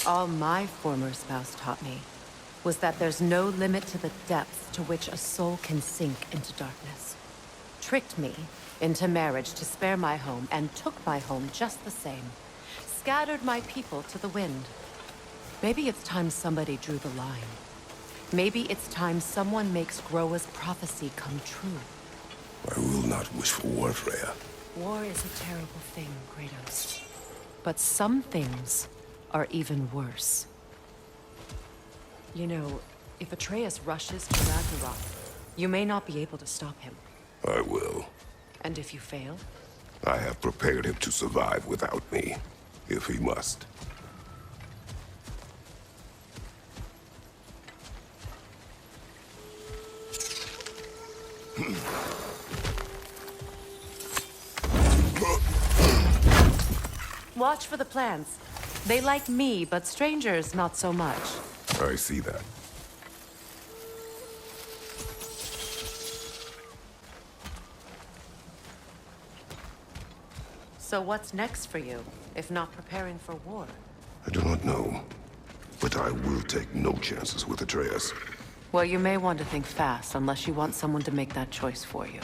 All my former spouse taught me was that there's no limit to the depths to which a soul can sink into darkness. Tricked me into marriage to spare my home and took my home just the same. Scattered my people to the wind. Maybe it's time somebody drew the line. Maybe it's time someone makes Groa's prophecy come true. I will not wish for war, Freya. War is a terrible thing, Kratos. But some things are even worse. You know, if Atreus rushes to Ragnarok, you may not be able to stop him. I will. And if you fail? I have prepared him to survive without me, if he must. Watch for the plants. They like me, but strangers not so much. I see that. So what's next for you, if not preparing for war? I do not know, but I will take no chances with Atreus. Well, you may want to think fast, unless you want someone to make that choice for you.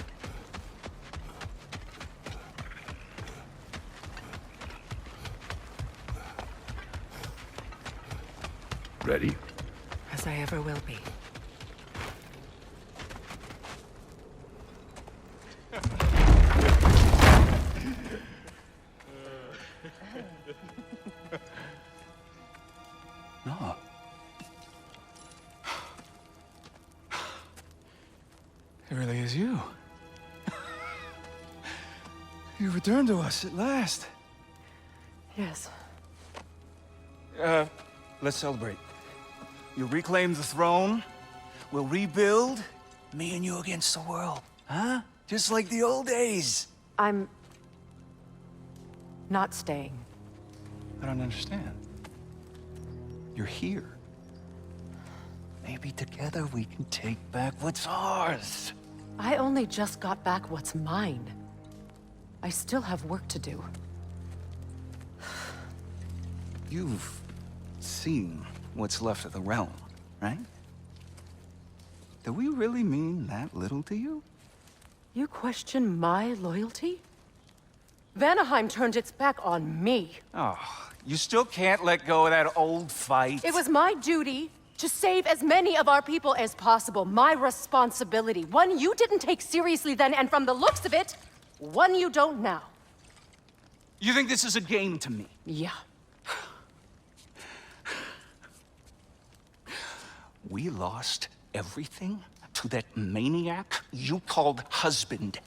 Ready? As I ever will be. No. It really is you. You returned to us at last. Yes. Let's celebrate. You reclaim the throne, we'll rebuild, me and you against the world. Huh? Just like the old days. I'm... not staying. I don't understand. You're here. Maybe together we can take back what's ours. I only just got back what's mine. I still have work to do. You've seen what's left of the realm, right? Do we really mean that little to you? You question my loyalty? Vanaheim turned its back on me. Oh, you still can't let go of that old fight? It was my duty to save as many of our people as possible. My responsibility. One you didn't take seriously then, and from the looks of it, one you don't now. You think this is a game to me? Yeah. We lost everything to that maniac you called husband.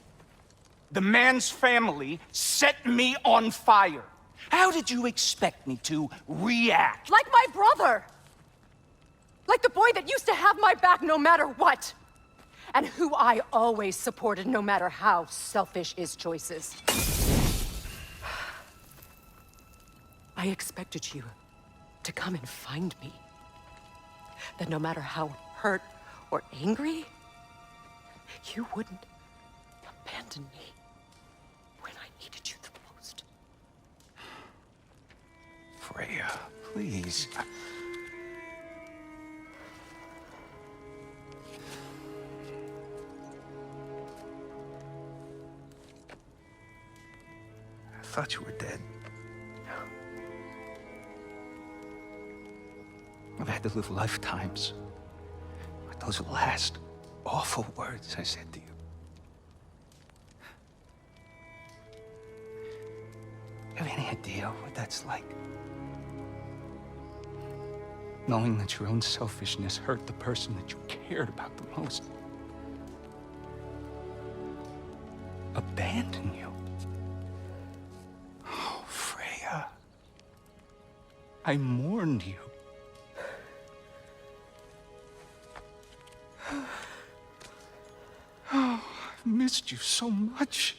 The man's family set me on fire. How did you expect me to react? Like my brother! Like the boy that used to have my back no matter what! And who I always supported no matter how selfish his choices. I expected you to come and find me. That no matter how hurt or angry, you wouldn't abandon me when I needed you the most. Freya, please. I thought you were dead. I've had to live lifetimes with those last awful words I said to you. Have any idea what that's like? Knowing that your own selfishness hurt the person that you cared about the most. Abandon you. Oh, Freya. I mourned you. Oh, I've missed you so much.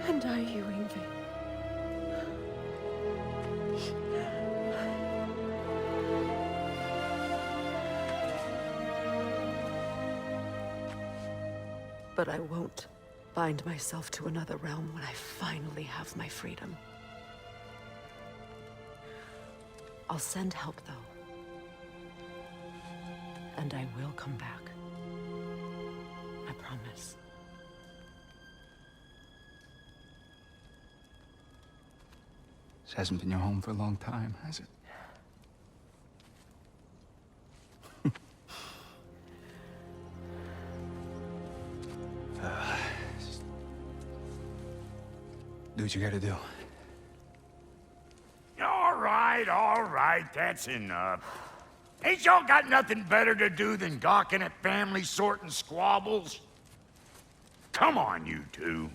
And I you, Yngvi. But I won't bind myself to another realm when I finally have my freedom. I'll send help, though. And I will come back. I promise. This hasn't been your home for a long time, has it? Do what you gotta do. All right, that's enough. Ain't y'all got nothing better to do than gawking at family sorting squabbles? Come on, you two.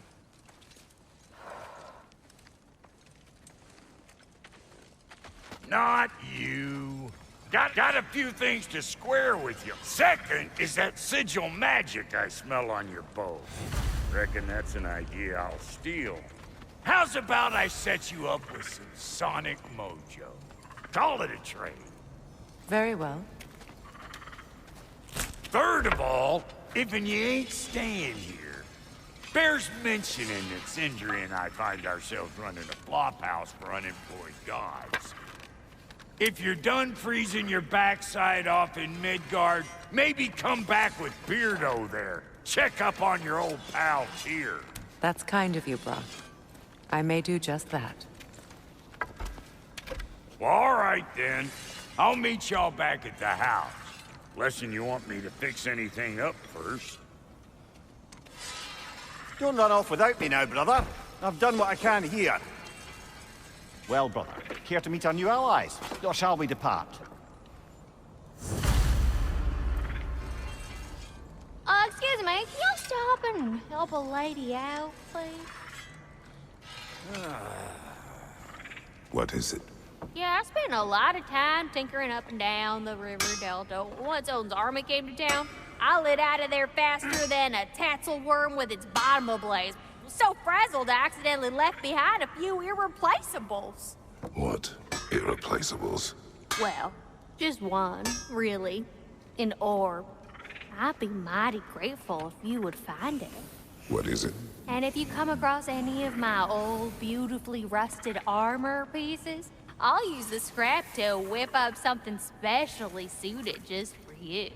Not you. Got a few things to square with you. Second is that sigil magic I smell on your bow. Reckon that's an idea I'll steal. How's about I set you up with some sonic mojo? Call it a trade. Very well. Third of all, if you ain't staying here, bears mentioning that Sindri and I find ourselves running a flop house for unemployed gods. If you're done freezing your backside off in Midgard, maybe come back with Beardo there. Check up on your old pal Tyr. That's kind of you, Brock. I may do just that. Well, all right then. I'll meet y'all back at the house. Lesson you want me to fix anything up first. Don't run off without me now, brother. I've done what I can here. Well, brother, care to meet our new allies? Or shall we depart? Excuse me, can you stop and help a lady out, please? What is it? Yeah, I spent a lot of time tinkering up and down the river delta. Once Odin's army came to town, I lit out of there faster than a tassel worm with its bottom ablaze. So frazzled, I accidentally left behind a few irreplaceables. What? Irreplaceables? Well, just one, really. An orb. I'd be mighty grateful if you would find it. What is it? And if you come across any of my old, beautifully rusted armor pieces, I'll use the scrap to whip up something specially suited just for you.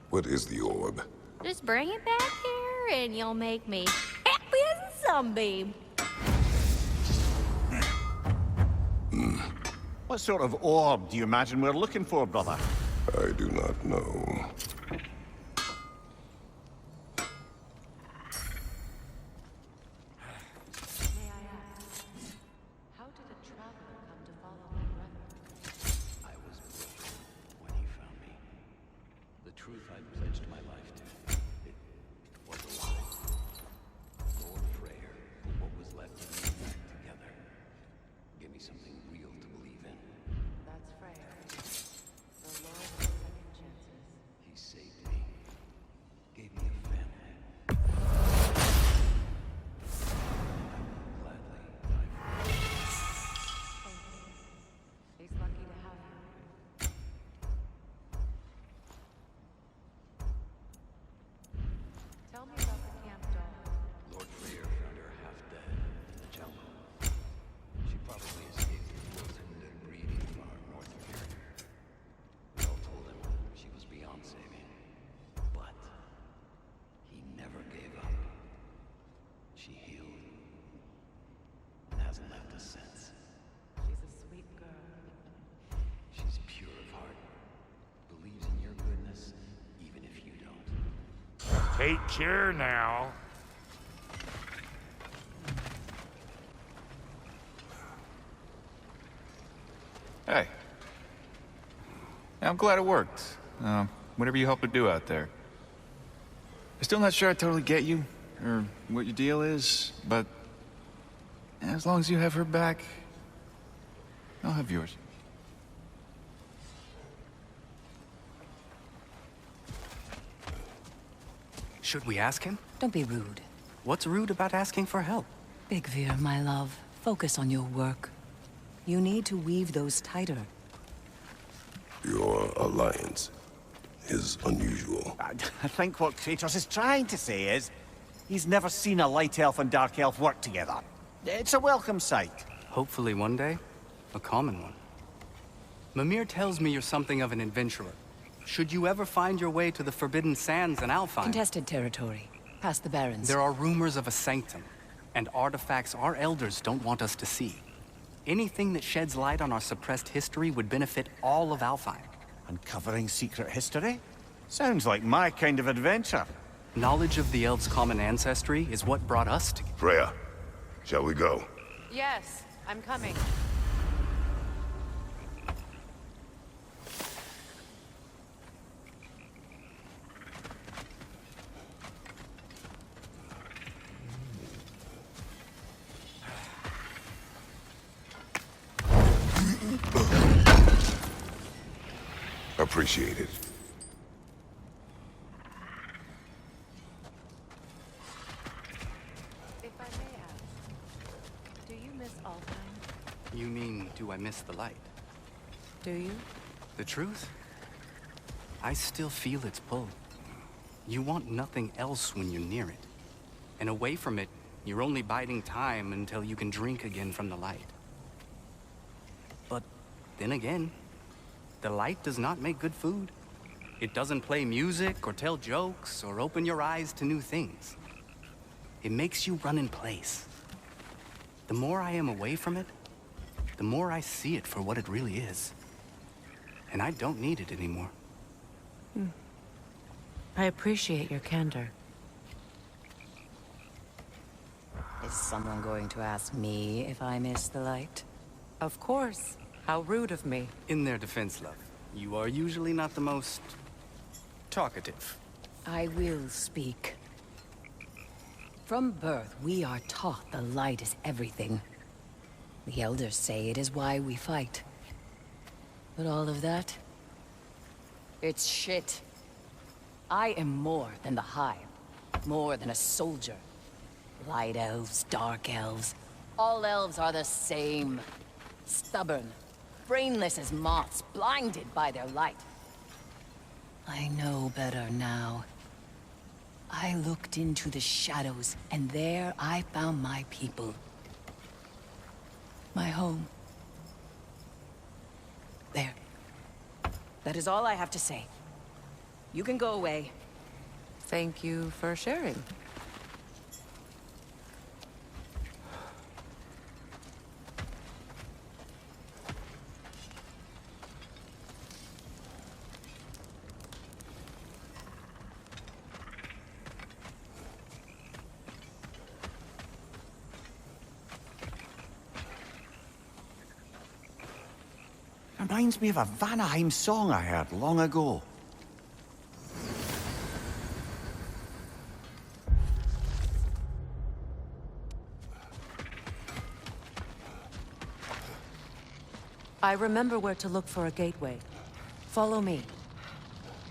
What is the orb? Just bring it back here and you'll make me happy as a sunbeam. What sort of orb do you imagine we're looking for, brother? I do not know. Take care now. Hey. Yeah, I'm glad it worked. Whatever you hope to do out there. I'm still not sure I totally get you, or what your deal is, but as long as you have her back, I'll have yours. Should we ask him? Don't be rude. What's rude about asking for help? Big Veer, my love, focus on your work. You need to weave those tighter. Your alliance is unusual. I think what Kratos is trying to say is, He's never seen a light elf and dark elf work together. It's a welcome sight. Hopefully one day, a common one. Mimir tells me you're something of an adventurer. Should you ever find your way to the Forbidden Sands in Alfheim... Contested territory. Past the Barrens. There are rumors of a sanctum, and artifacts our elders don't want us to see. Anything that sheds light on our suppressed history would benefit all of Alfheim. Uncovering secret history? Sounds like my kind of adventure. Knowledge of the elves' common ancestry is what brought us together. Freya, shall we go? Yes, I'm coming. Appreciate it. If I may ask, do you miss Alfheim? You mean, do I miss the light? Do you? The truth? I still feel its pull. You want nothing else when you're near it. And away from it, you're only biding time until you can drink again from the light. But then again, the light does not make good food. It doesn't play music or tell jokes or open your eyes to new things. It makes you run in place. The more I am away from it, the more I see it for what it really is. And I don't need it anymore. I appreciate your candor. Is someone going to ask me if I miss the light? Of course. How rude of me. In their defense, love, you are usually not the most talkative. I will speak. From birth, we are taught the light is everything. The elders say it is why we fight. But all of that? It's shit. I am more than the Hive. More than a soldier. Light elves, dark elves. All elves are the same. Stubborn. Brainless as moths, blinded by their light. I know better now. I looked into the shadows, and there I found my people. My home. There. That is all I have to say. You can go away. Thank you for sharing. Reminds me of a Vanaheim song I heard long ago. I remember where to look for a gateway. Follow me.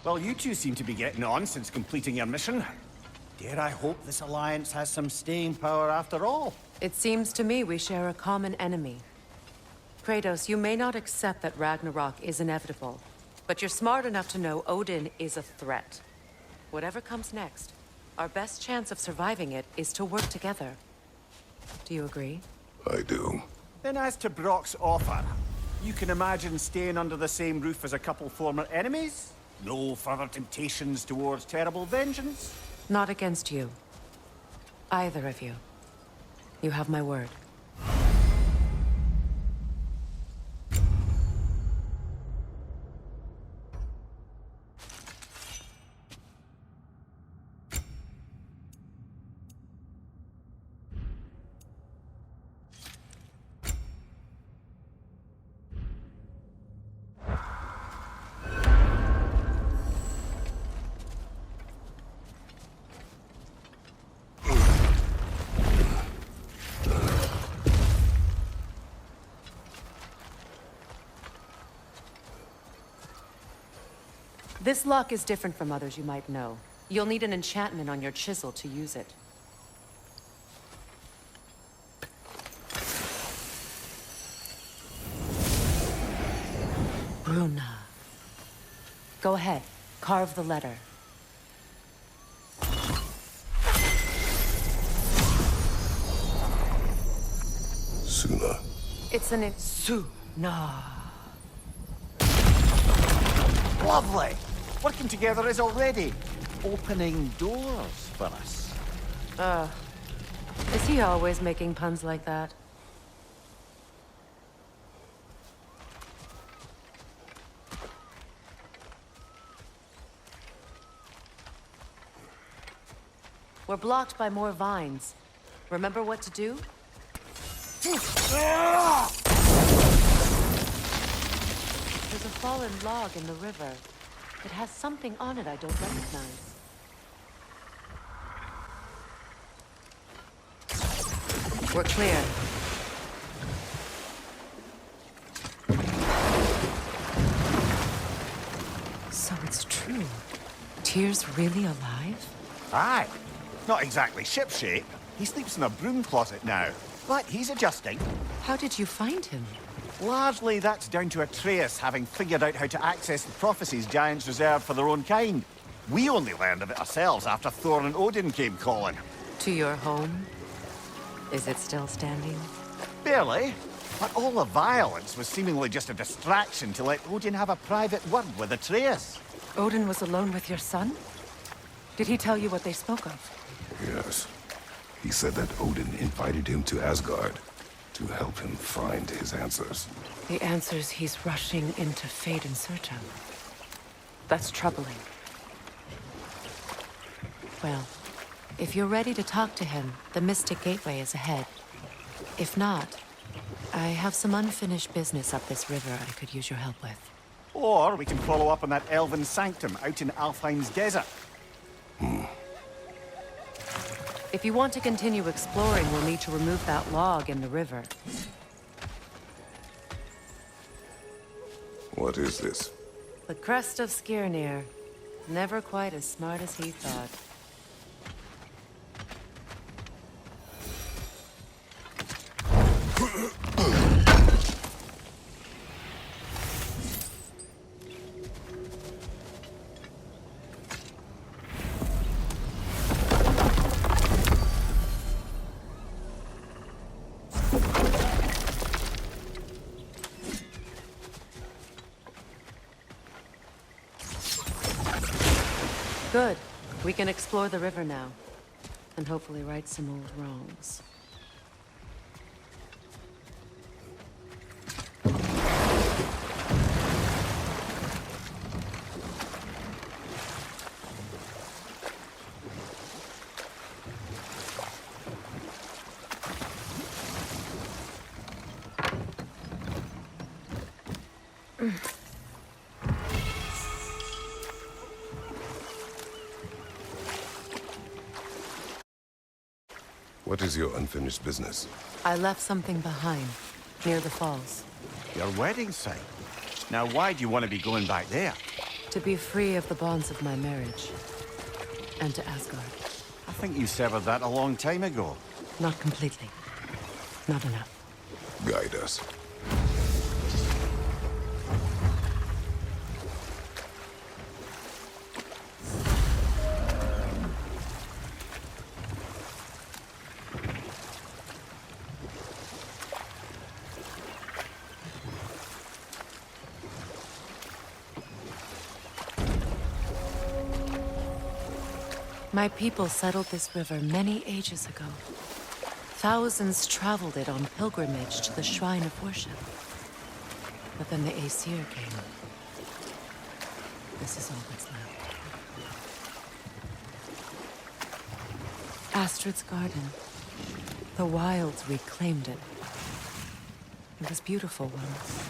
Well, you two seem to be getting on since completing your mission. Dare I hope this alliance has some staying power after all? It seems to me we share a common enemy. Kratos, you may not accept that Ragnarok is inevitable, but you're smart enough to know Odin is a threat. Whatever comes next, our best chance of surviving it is to work together. Do you agree? I do. Then as to Brock's offer, you can imagine staying under the same roof as a couple former enemies? No further temptations towards terrible vengeance? Not against you. Either of you. You have my word. This lock is different from others you might know. You'll need an enchantment on your chisel to use it. Bruna. Go ahead. Carve the letter. Suna. It's an Suna. Lovely! Working together is already opening doors for us. Is he always making puns like that? We're blocked by more vines. Remember what to do? There's a fallen log in the river. It has something on it I don't recognize. We're clear. So it's true. Tyr's really alive? Aye. Not exactly shipshape. He sleeps in a broom closet now. But he's adjusting. How did you find him? Largely that's down to Atreus having figured out how to access the prophecies giants reserved for their own kind. We only learned of it ourselves after Thor and Odin came calling. To your home? Is it still standing? Barely. But all the violence was seemingly just a distraction to let Odin have a private word with Atreus. Odin was alone with your son? Did he tell you what they spoke of? Yes. He said that Odin invited him to Asgard to help him find his answers. The answers he's rushing into fate in search of. That's troubling. Well, if you're ready to talk to him, the Mystic Gateway is ahead. If not, I have some unfinished business up this river I could use your help with. Or we can follow up on that elven sanctum out in Alfheim's desert. If you want to continue exploring, we'll need to remove that log in the river. What is this? The crest of Skirnir. Never quite as smart as he thought. Good. We can explore the river now. And hopefully right some old wrongs. What is your unfinished business? I left something behind, near the falls. Your wedding site. Now why do you want to be going back there? To be free of the bonds of my marriage. And to Asgard. I think you severed that a long time ago. Not completely. Not enough. Guide us. My people settled this river many ages ago. Thousands traveled it on pilgrimage to the shrine of worship. But then the Aesir came. This is all that's left. Astrid's garden. The wilds reclaimed it. It was beautiful once.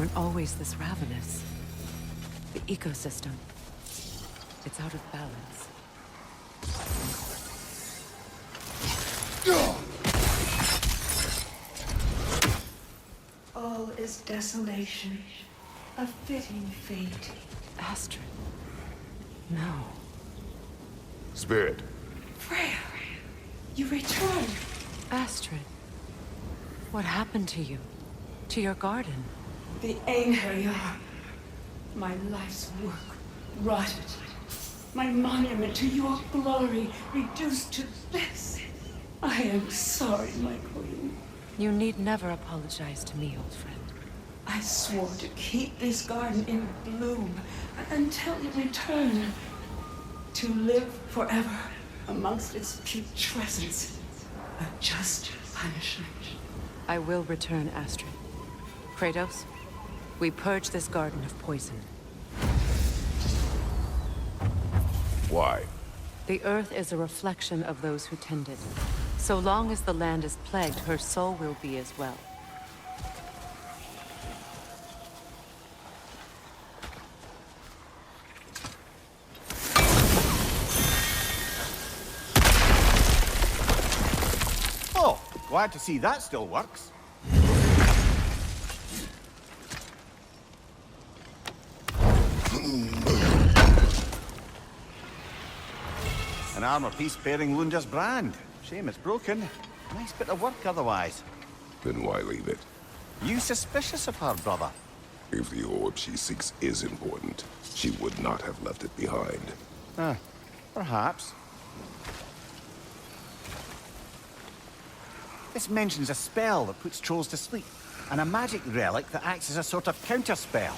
weren't always this ravenous. The ecosystem. It's out of balance. All is desolation. A fitting fate. Astrid. No. Spirit. Freya, you return. Astrid. What happened to you? To your garden? The Einherjar. My life's work rotted. My monument to your glory reduced to this. I am sorry, my queen. You need never apologize to me, old friend. I swore to keep this garden in bloom until you return. To live forever amongst its putrescence. A just punishment. I will return, Astrid. Kratos, we purge this garden of poison. Why? The earth is a reflection of those who tend it. So long as the land is plagued, her soul will be as well. Oh, glad to see that still works. An armor piece bearing Lunda's brand. Shame it's broken. Nice bit of work otherwise. Then why leave it? You suspicious of her, brother? If the orb she seeks is important, she would not have left it behind. Perhaps. This mentions a spell that puts trolls to sleep, and a magic relic that acts as a sort of counterspell.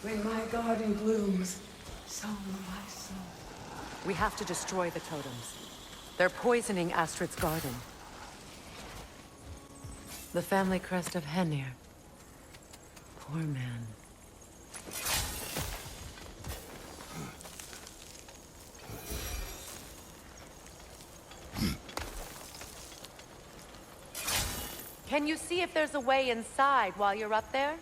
When my garden blooms, so will my soul. We have to destroy the totems. They're poisoning Astrid's garden. The family crest of Henir. Poor man. Can you see if there's a way inside while you're up there?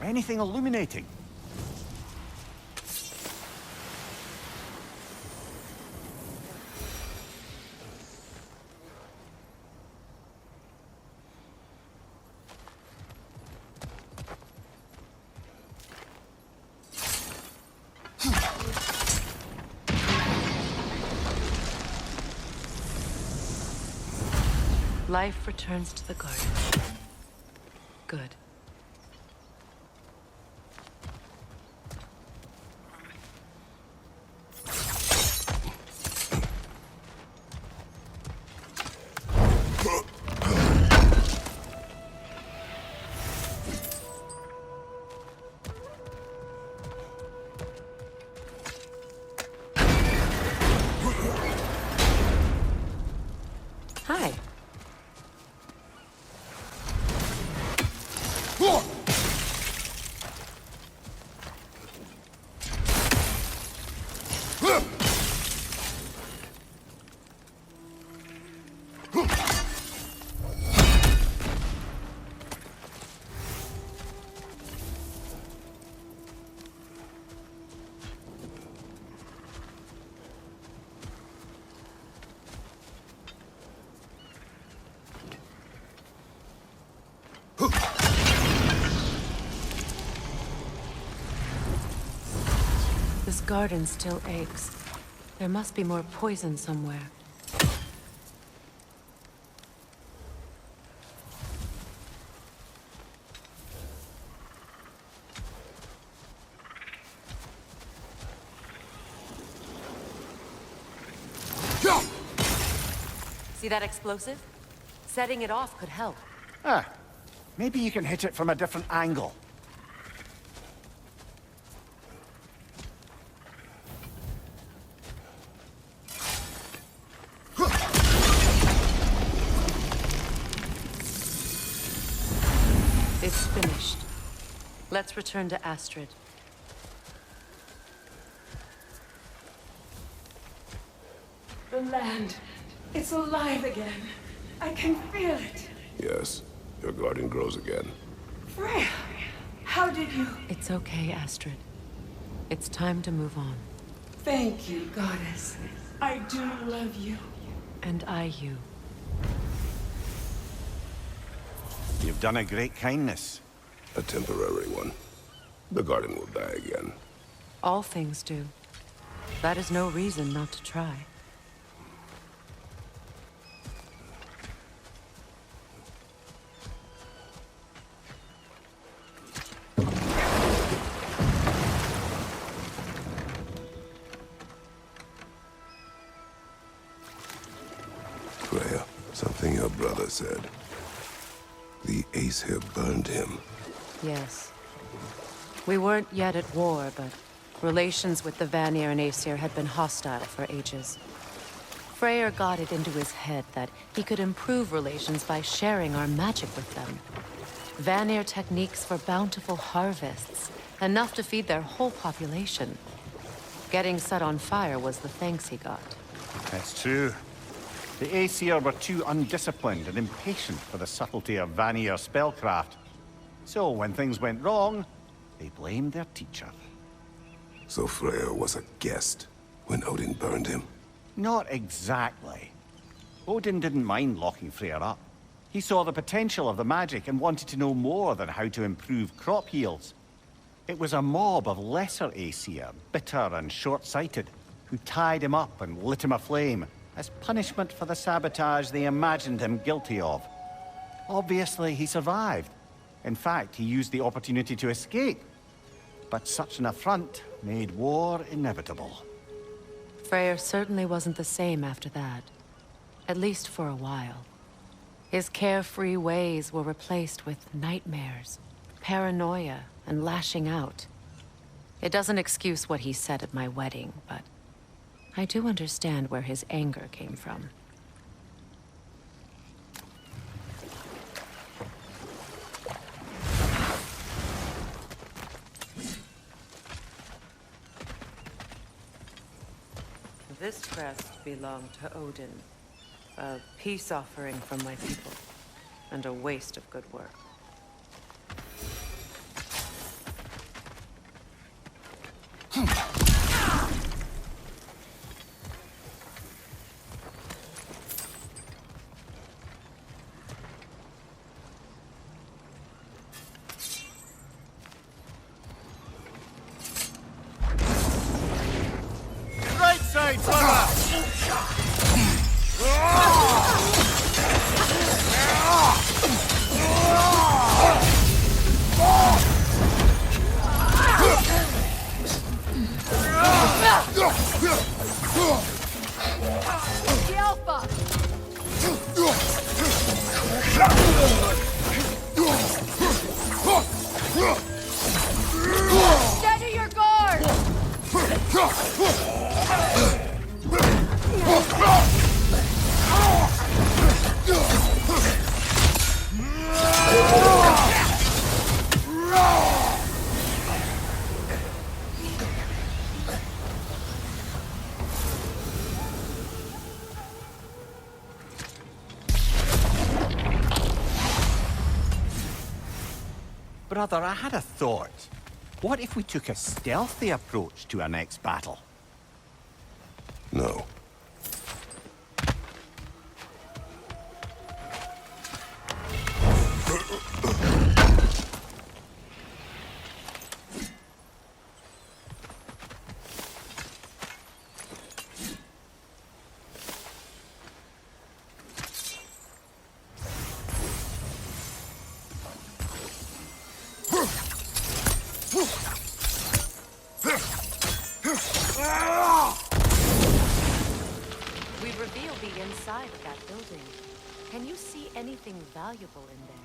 Anything illuminating? Life returns to the garden. Good. Hi. This garden still aches. There must be more poison somewhere. See that explosive? Setting it off could help. Maybe you can hit it from a different angle. Let's return to Astrid. The land. It's alive again. I can feel it. Yes, your garden grows again. Freya, how did you... It's okay, Astrid. It's time to move on. Thank you, goddess. I do love you. And I you. You've done a great kindness. A temporary one. The garden will die again. All things do. That is no reason not to try. Freya, something your brother said. The Aesir burned him. Yes. We weren't yet at war, but relations with the Vanir and Aesir had been hostile for ages. Freyr got it into his head that he could improve relations by sharing our magic with them. Vanir techniques for bountiful harvests, enough to feed their whole population. Getting set on fire was the thanks he got. That's true. The Aesir were too undisciplined and impatient for the subtlety of Vanir spellcraft. So when things went wrong, they blamed their teacher. So Freya was a guest when Odin burned him? Not exactly. Odin didn't mind locking Freya up. He saw the potential of the magic and wanted to know more than how to improve crop yields. It was a mob of lesser Aesir, bitter and short-sighted, who tied him up and lit him aflame as punishment for the sabotage they imagined him guilty of. Obviously, he survived. In fact, he used the opportunity to escape. But such an affront made war inevitable. Freyr certainly wasn't the same after that. At least for a while. His carefree ways were replaced with nightmares, paranoia, and lashing out. It doesn't excuse what he said at my wedding, but I do understand where his anger came from. This crest belonged to Odin. A peace offering from my people, and a waste of good work. Right side, brother! The Alpha! Steady your guard! Brother, I had a thought. What if we took a stealthy approach to our next battle? No. We've revealed the inside of that building. Can you see anything valuable in there?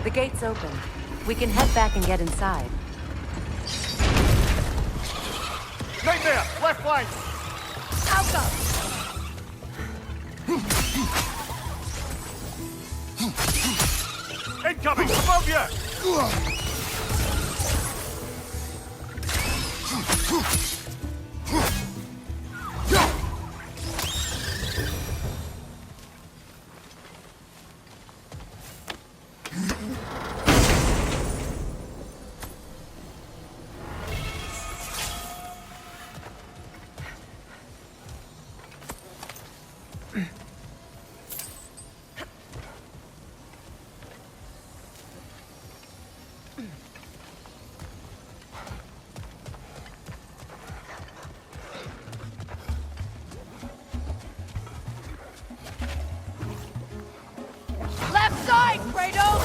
The gate's open. We can head back and get inside. Right there! Left flank! I'll go. Incoming! Above you! Left side, Kratos!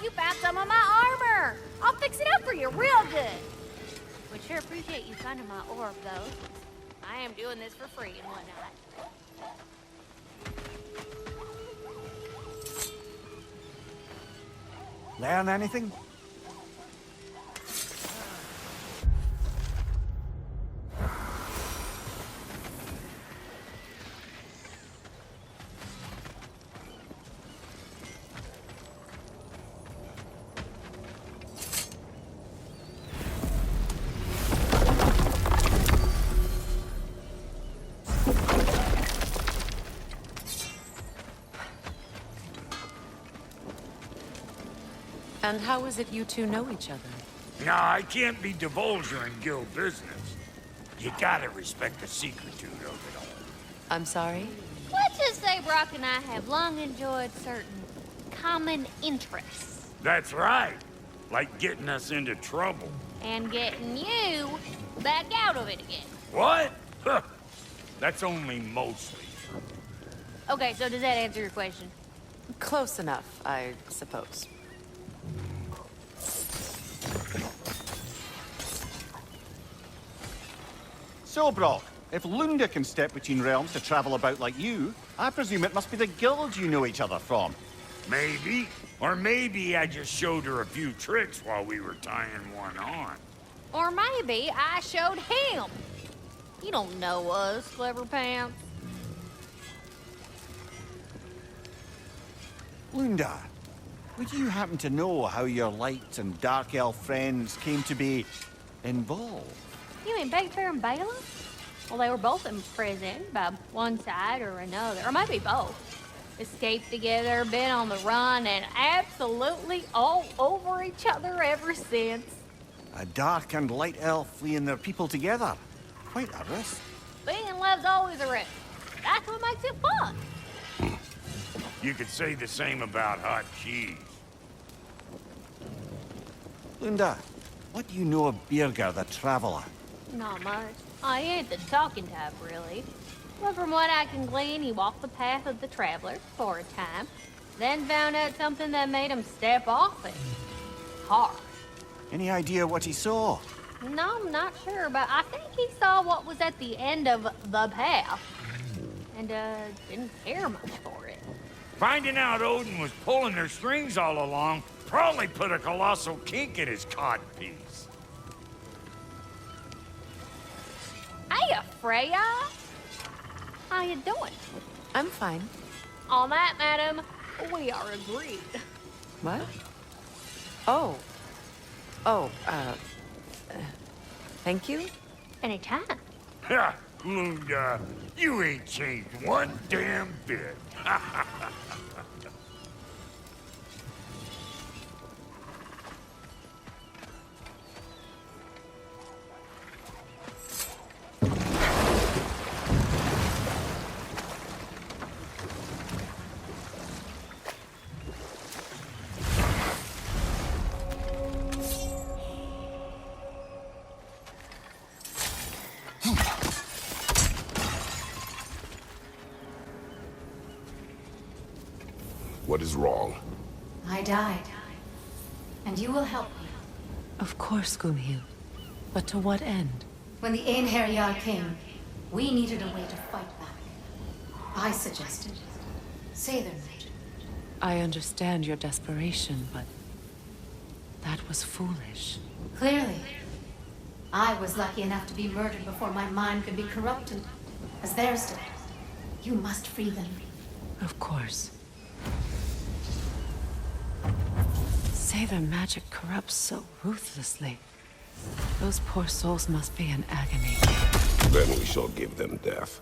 You found some of my armor! I'll fix it up for you real good. Would sure appreciate you finding my orb, though. I am doing this for free and whatnot. Learn anything? And how is it you two know each other? Nah, I can't be divulging guild business. You gotta respect the secretude of it all. I'm sorry? Let's just say Brock and I have long enjoyed certain common interests. That's right. Like getting us into trouble. And getting you back out of it again. What? Huh. That's only mostly true. Okay, so does that answer your question? Close enough, I suppose. So, Brock, if Lunda can step between realms to travel about like you, I presume it must be the guild you know each other from. Maybe. Or maybe I just showed her a few tricks while we were tying one on. Or maybe I showed him. You don't know us, Clever Pants. Lunda, would you happen to know how your light and dark elf friends came to be involved? You mean Baitfair and Bala? Well, they were both imprisoned by one side or another, or maybe both. Escaped together, been on the run, and absolutely all over each other ever since. A dark and light elf fleeing their people together. Quite a risk. Being love's always a risk. That's what makes it fun. You could say the same about hot cheese. Lunda, what do you know of Birger the Traveler? Not much. I ain't the talking type, really. But from what I can glean, he walked the path of the traveler for a time, then found out something that made him step off it. Hard. Any idea what he saw? No, I'm not sure, but I think he saw what was at the end of the path. And, didn't care much for it. Finding out Odin was pulling their strings all along probably put a colossal kink in his codpiece. Hiya, Freya! How you doing? I'm fine. On that, madam, we are agreed. What? Oh. Oh, thank you? Anytime. Ha! Lunda, you ain't changed one damn bit. What is wrong? I died. And you will help me. Of course, Gunhild. But to what end? When the Einherjar came, we needed a way to fight back. I suggested Sather magic. I understand your desperation, but that was foolish. Clearly. I was lucky enough to be murdered before my mind could be corrupted, as theirs did. You must free them. Of course. Sather magic corrupts so ruthlessly. Those poor souls must be in agony. Then we shall give them death.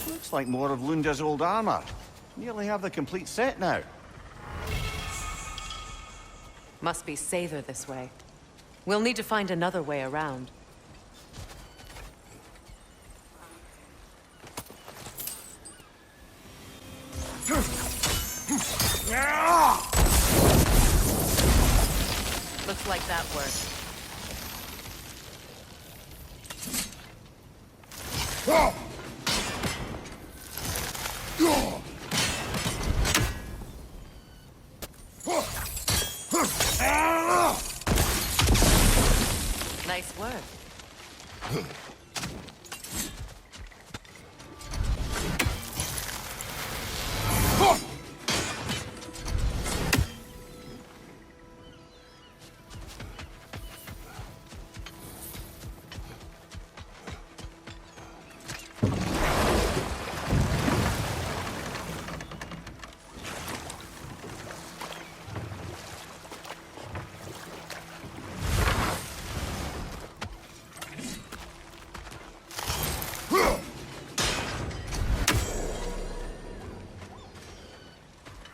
Looks like more of Lunda's old armor. Nearly have the complete set now. Must be Sather this way. We'll need to find another way around. Looks like that worked. Nice work.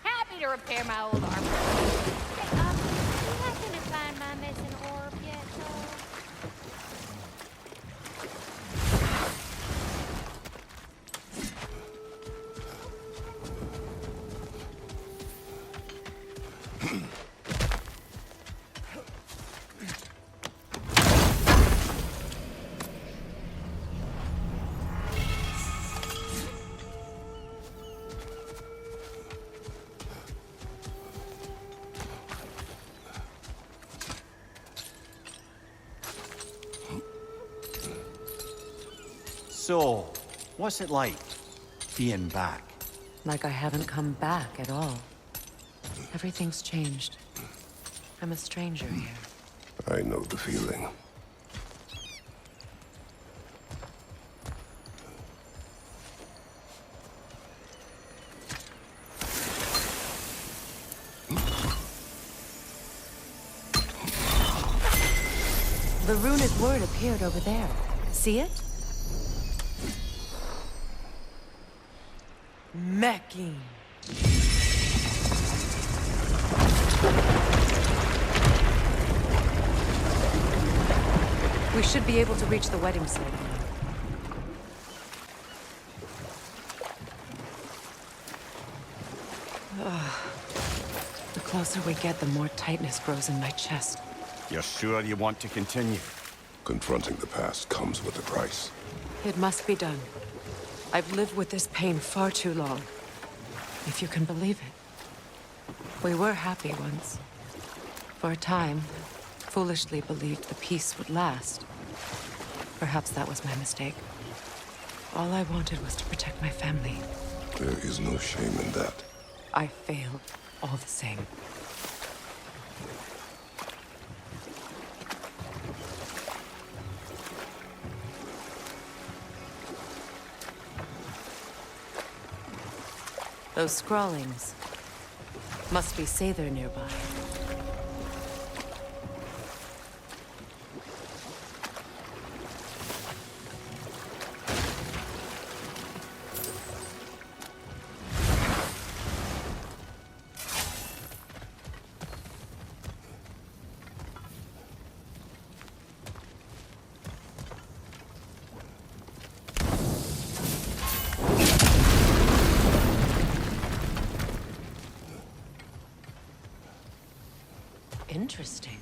Happy to repair my old armor. Hey, you happen to find my missing orb yet, though? So, what's it like, being back? Like I haven't come back at all. Everything's changed. I'm a stranger here. I know the feeling. The runic word appeared over there. See it? Mecking. We should be able to reach the wedding site now. The closer we get, the more tightness grows in my chest. You're sure you want to continue? Confronting the past comes with a price. It must be done. I've lived with this pain far too long. If you can believe it. We were happy once. For a time, foolishly believed the peace would last. Perhaps that was my mistake. All I wanted was to protect my family. There is no shame in that. I failed, all the same. Those scrawlings must be Sather nearby. Interesting.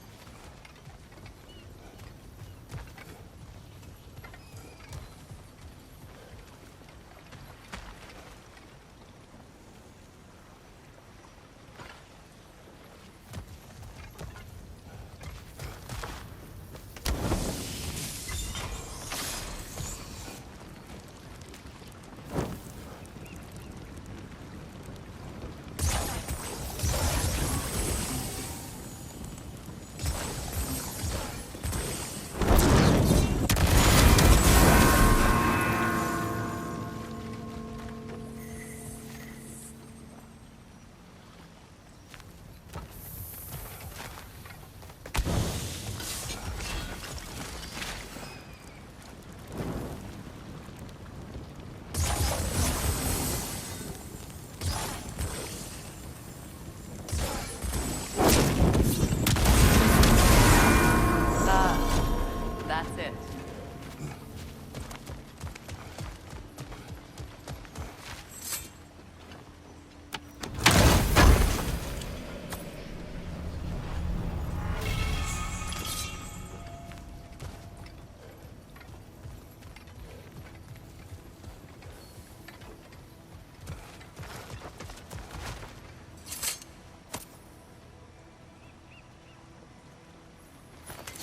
That's it.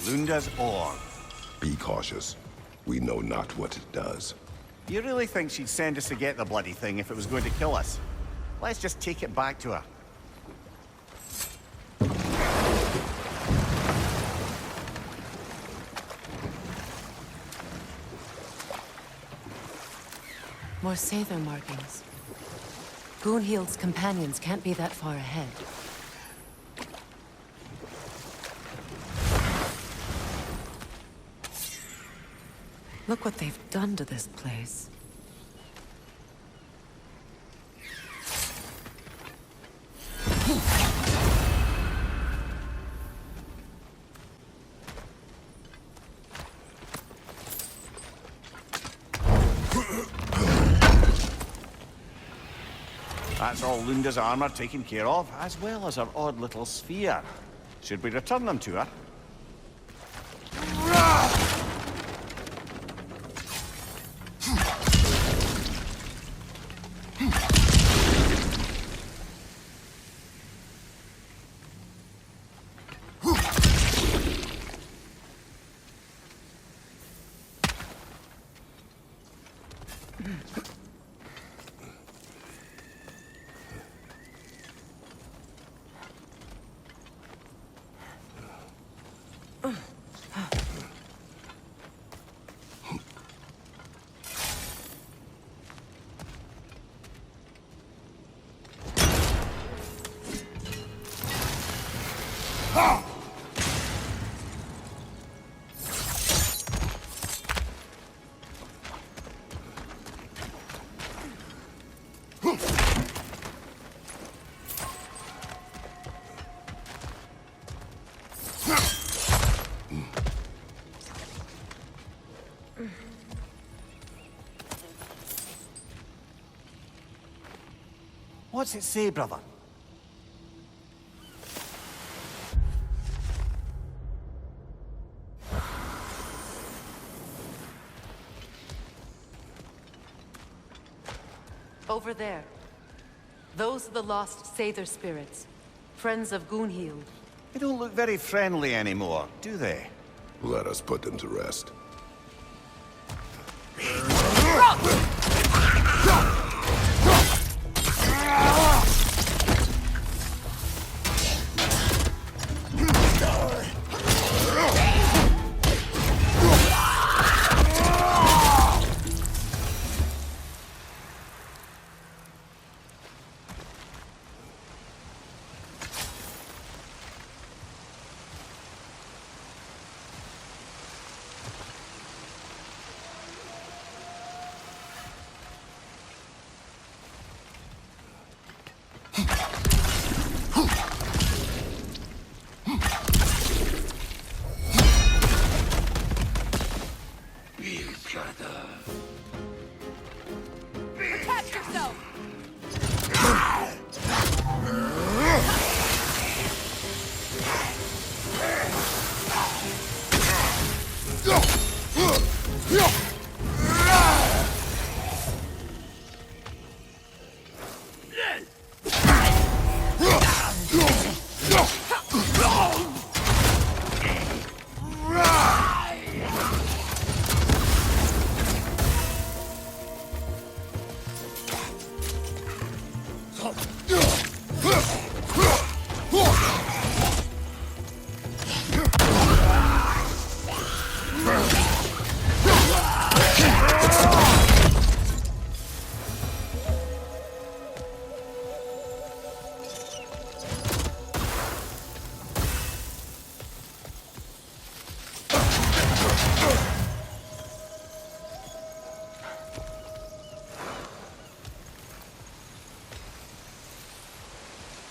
Lunda's orb. Be cautious. We know not what it does. You really think she'd send us to get the bloody thing if it was going to kill us? Let's just take it back to her. More Sather markings. Gunhild's companions can't be that far ahead. Look what they've done to this place. That's all Lunda's armor taken care of, as well as her odd little sphere. Should we return them to her? What's it say, brother? Over there. Those are the lost Sather spirits. Friends of Gunhild. They don't look very friendly anymore, do they? Let us put them to rest.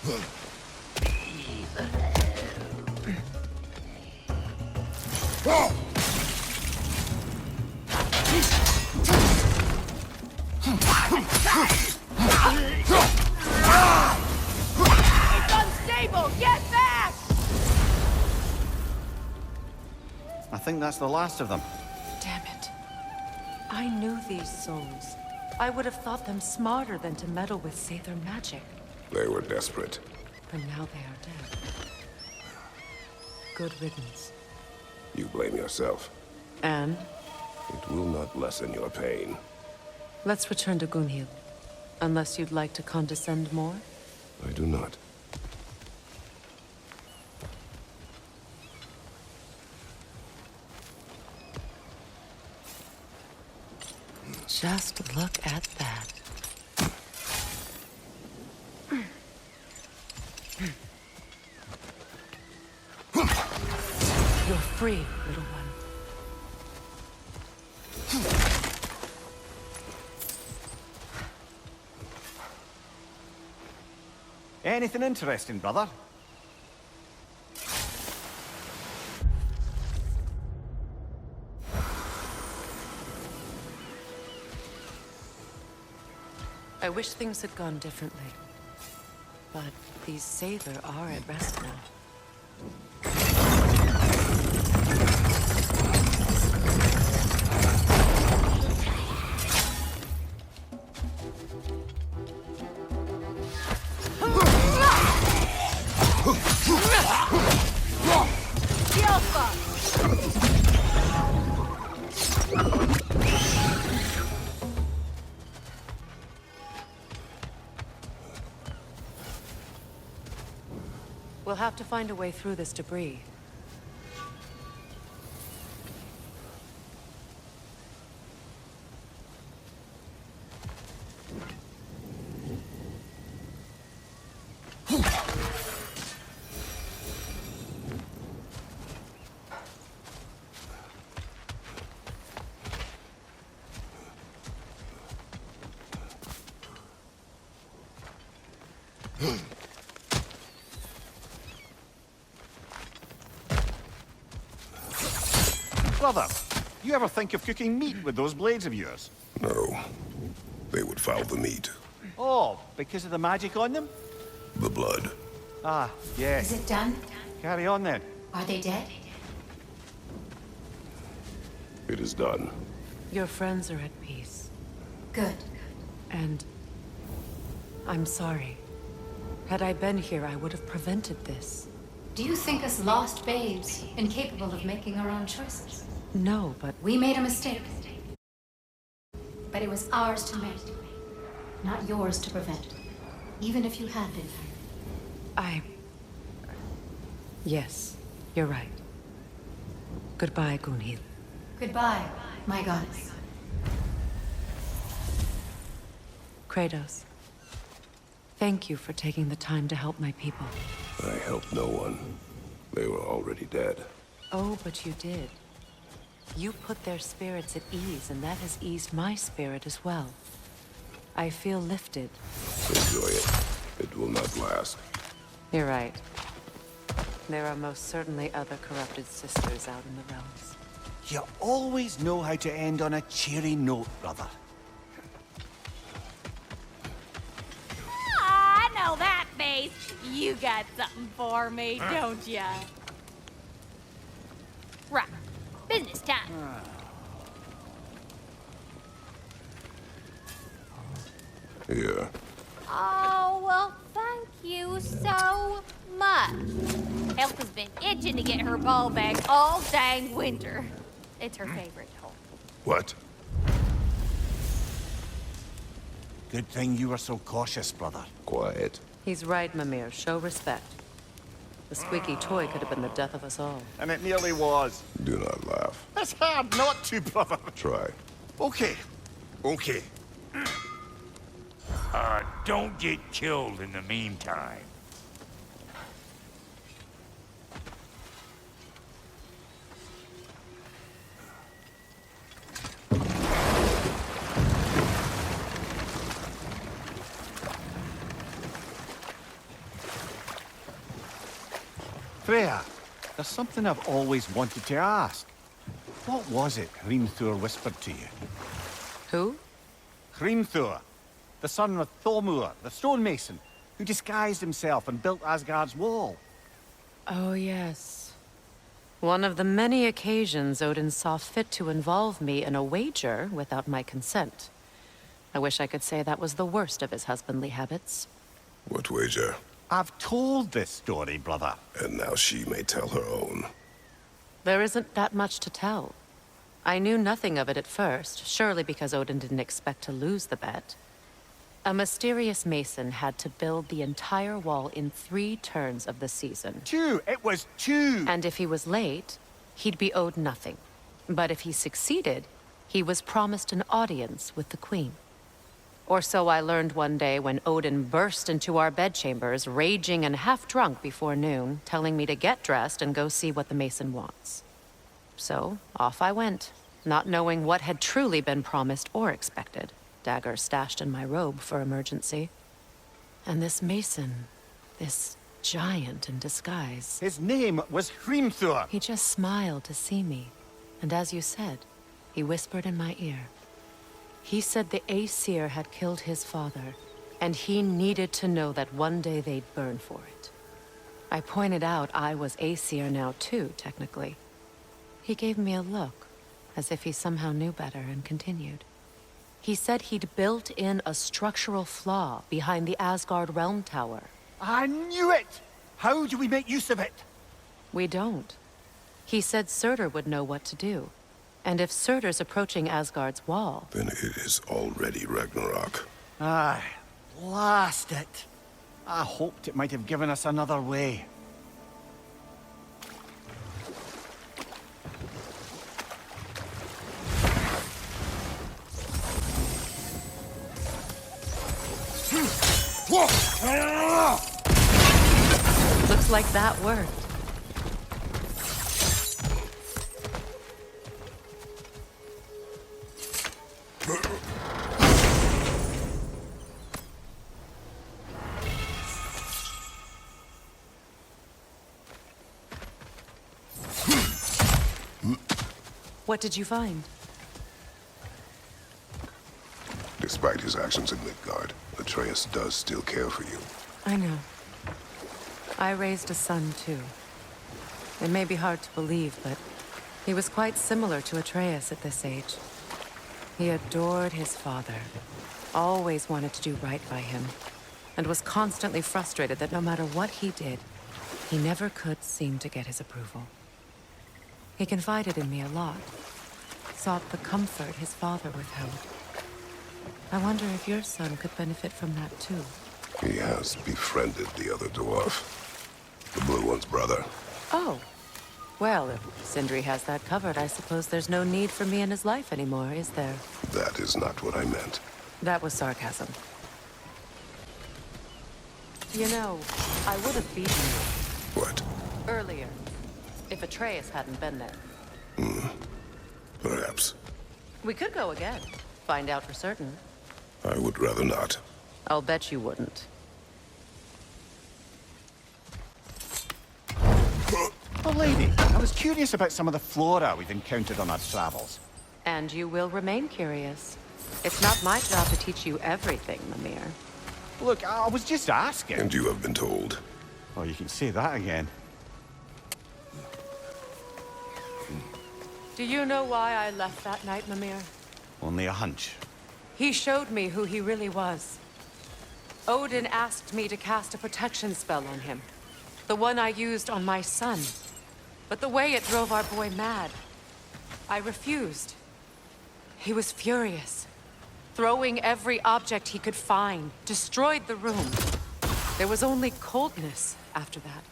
It's unstable! Get back! I think that's the last of them. Damn it. I knew these souls. I would have thought them smarter than to meddle with Sather magic. They were desperate. And now they are dead. Good riddance. You blame yourself. And It will not lessen your pain. let's return to Gunhild. Unless you'd like to condescend more? I do not. Just look at that. You're free, little one. Anything interesting, brother? I wish things had gone differently. But these Sather are at rest now. We'll have to find a way through this debris. Brother, you ever think of cooking meat with those blades of yours? No. They would foul the meat. Oh, because of the magic on them? The blood. Ah, yes. Is it done? Carry on then. Are they dead? It is done. Your friends are at peace. Good. And I'm sorry. Had I been here, I would have prevented this. Do you think us lost babes, incapable of making our own choices? No, but We made a mistake. But it was ours to make, not yours to prevent. Even if you had been. Yes, you're right. Goodbye, Gunhild. Goodbye, my goddess. Kratos. Thank you for taking the time to help my people. I helped no one. They were already dead. Oh, but you did. You put their spirits at ease, and that has eased my spirit as well. I feel lifted. Enjoy it. It will not last. You're right. There are most certainly other corrupted sisters out in the realms. You always know how to end on a cheery note, brother. I know that face. You got something for me, don't ya? Right. Business time. Here. Oh, well, thank you so much. Elf has been itching to get her ball back all dang winter. It's her favorite hole. What? Good thing you were so cautious, brother. Quiet. He's right, Mimir. Show respect. The squeaky toy could have been the death of us all. And it nearly was. Do not laugh. It's hard not to, brother. Try. Okay. Okay. Don't get killed in the meantime. Freya, there's something I've always wanted to ask. What was it Hrimthur whispered to you? Who? Hrimthur, the son of Thormur, the stonemason, who disguised himself and built Asgard's wall. Oh, yes. One of the many occasions Odin saw fit to involve me in a wager without my consent. I wish I could say that was the worst of his husbandly habits. What wager? I've told this story, brother. And now she may tell her own. There isn't that much to tell. I knew nothing of it at first, surely because Odin didn't expect to lose the bet. A mysterious mason had to build the entire wall in 3 turns of the season. 2! It was 2! And if he was late, he'd be owed nothing. But if he succeeded, he was promised an audience with the queen. Or so I learned one day when Odin burst into our bedchambers, raging and half-drunk before noon, telling me to get dressed and go see what the mason wants. So, off I went, not knowing what had truly been promised or expected, dagger stashed in my robe for emergency. And this mason, this giant in disguise... His name was Hrimthur! He just smiled to see me, and as you said, he whispered in my ear. He said the Aesir had killed his father, and he needed to know that one day they'd burn for it. I pointed out I was Aesir now too, technically. He gave me a look, as if he somehow knew better, and continued. He said he'd built in a structural flaw behind the Asgard Realm Tower. I knew it! How do we make use of it? We don't. He said Surtur would know what to do. And if Surtur's approaching Asgard's wall... Then it is already Ragnarok. Aye, blast it. I hoped it might have given us another way. Looks like that worked. What did you find? Despite his actions in Midgard, Atreus does still care for you. I know. I raised a son, too. It may be hard to believe, but he was quite similar to Atreus at this age. He adored his father, always wanted to do right by him, and was constantly frustrated that no matter what he did, he never could seem to get his approval. He confided in me a lot, sought the comfort his father withheld. I wonder if your son could benefit from that too. He has befriended the other dwarf. The blue one's brother. Oh. Well, if Sindri has that covered, I suppose there's no need for me in his life anymore, is there? That is not what I meant. That was sarcasm. You know, I would have beaten you. What? Earlier. If Atreus hadn't been there. Perhaps. We could go again. Find out for certain. I would rather not. I'll bet you wouldn't. Oh, lady, I was curious about some of the flora we've encountered on our travels. And you will remain curious. It's not my job to teach you everything, Mimir. Look, I was just asking. And you have been told. Oh, you can say that again. Do you know why I left that night, Mimir? Only a hunch. He showed me who he really was. Odin asked me to cast a protection spell on him. The one I used on my son. But the way it drove our boy mad. I refused. He was furious. Throwing every object he could find, destroyed the room. There was only coldness after that.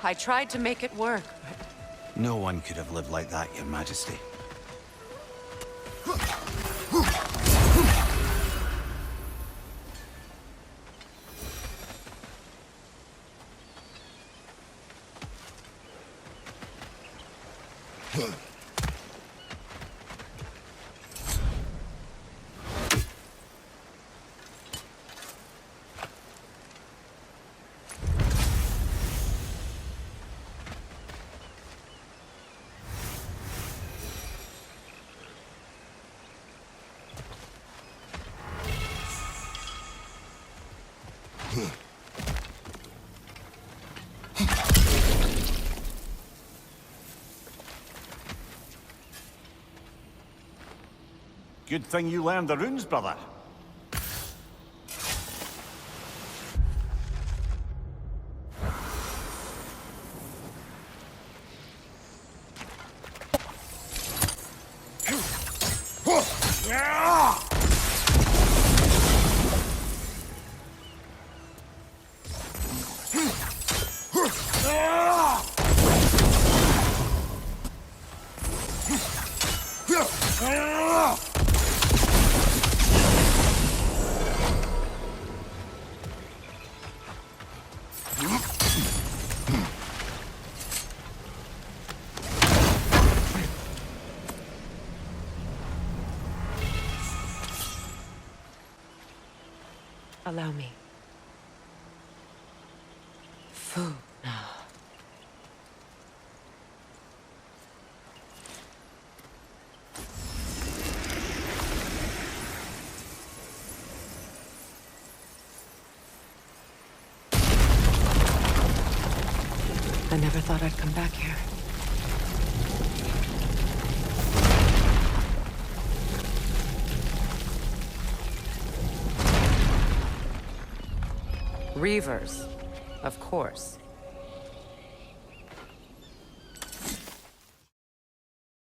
I tried to make it work, but... No one could have lived like that, Your Majesty. Good thing you learned the runes, brother. Allow me. Food now. I never thought I'd come back here. Reavers, of course.